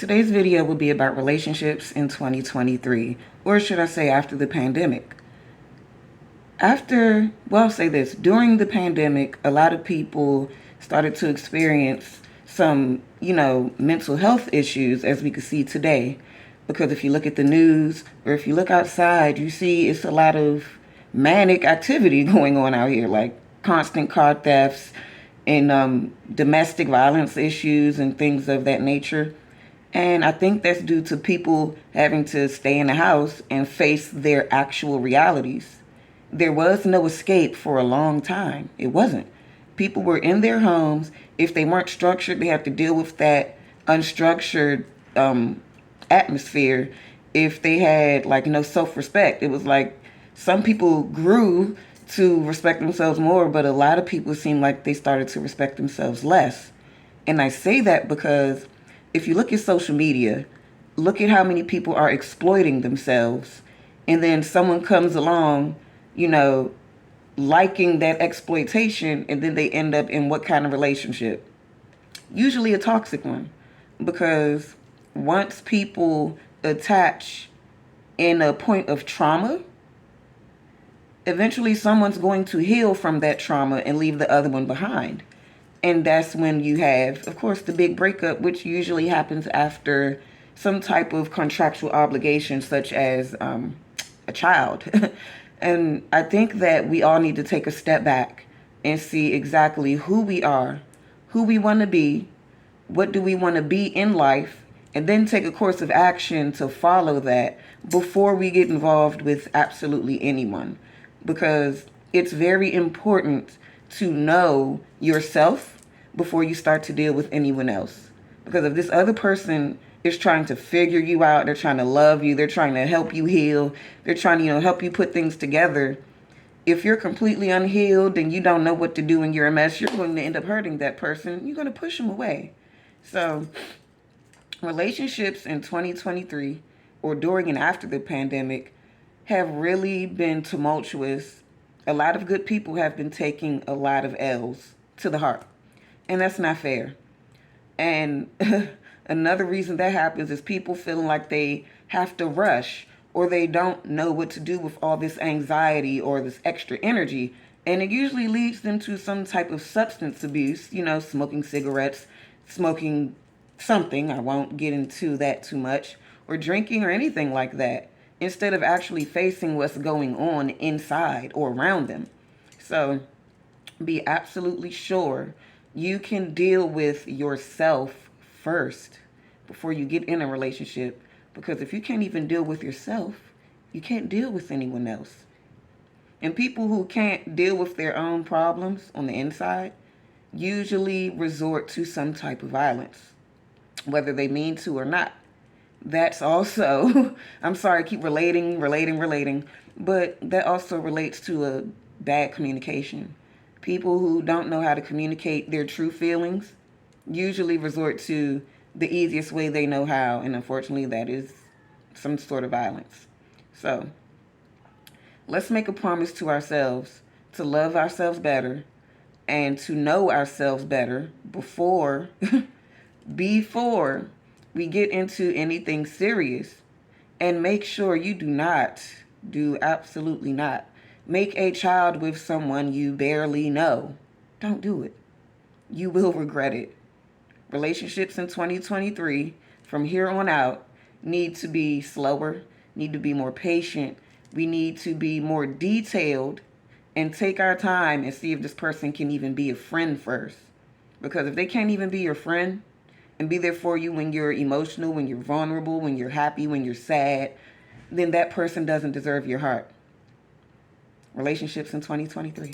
Today's video will be about relationships in 2023, or should I say after the pandemic. I'll say this, during the pandemic, a lot of people started to experience some, mental health issues as we can see today. Because if you look at the news or if you look outside, you see it's a lot of manic activity going on out here, like constant car thefts and domestic violence issues and things of that nature. And I think that's due to people having to stay in the house and face their actual realities. There was no escape for a long time. It wasn't. People were in their homes. If they weren't structured, they had to deal with that unstructured atmosphere. If they had no self-respect, it was like some people grew to respect themselves more, but a lot of people seemed like they started to respect themselves less. And I say that because if you look at social media, look at how many people are exploiting themselves. And then someone comes along, liking that exploitation, and then they end up in what kind of relationship? Usually a toxic one. Because once people attach in a point of trauma, eventually someone's going to heal from that trauma and leave the other one behind. And that's when you have, of course, the big breakup, which usually happens after some type of contractual obligation, such as a child. And I think that we all need to take a step back and see exactly who we are, who we want to be, what do we want to be in life, and then take a course of action to follow that before we get involved with absolutely anyone. Because it's very important to know yourself before you start to deal with anyone else. Because if this other person is trying to figure you out, they're trying to love you, they're trying to help you heal, they're trying to, help you put things together. If you're completely unhealed and you don't know what to do and you're a mess, you're going to end up hurting that person. You're going to push them away. So relationships in 2023 or during and after the pandemic have really been tumultuous. A lot of good people have been taking a lot of L's to the heart. And that's not fair. And another reason that happens is people feeling like they have to rush or they don't know what to do with all this anxiety or this extra energy. And it usually leads them to some type of substance abuse, smoking cigarettes, smoking something. I won't get into that too much, or drinking or anything like that, instead of actually facing what's going on inside or around them. So be absolutely sure you can deal with yourself first before you get in a relationship. Because if you can't even deal with yourself, you can't deal with anyone else. And people who can't deal with their own problems on the inside usually resort to some type of violence, whether they mean to or not. That's also, I'm sorry, I keep relating, but that also relates to a bad communication. People who don't know how to communicate their true feelings usually resort to the easiest way they know how, and unfortunately that is some sort of violence. So let's make a promise to ourselves to love ourselves better and to know ourselves better before we get into anything serious. And make sure you do absolutely not make a child with someone you barely know. Don't do it. You will regret it. Relationships in 2023, from here on out, need to be slower, need to be more patient. We need to be more detailed and take our time and see if this person can even be a friend first. Because if they can't even be your friend and be there for you when you're emotional, when you're vulnerable, when you're happy, when you're sad, then that person doesn't deserve your heart. Relationships in 2023.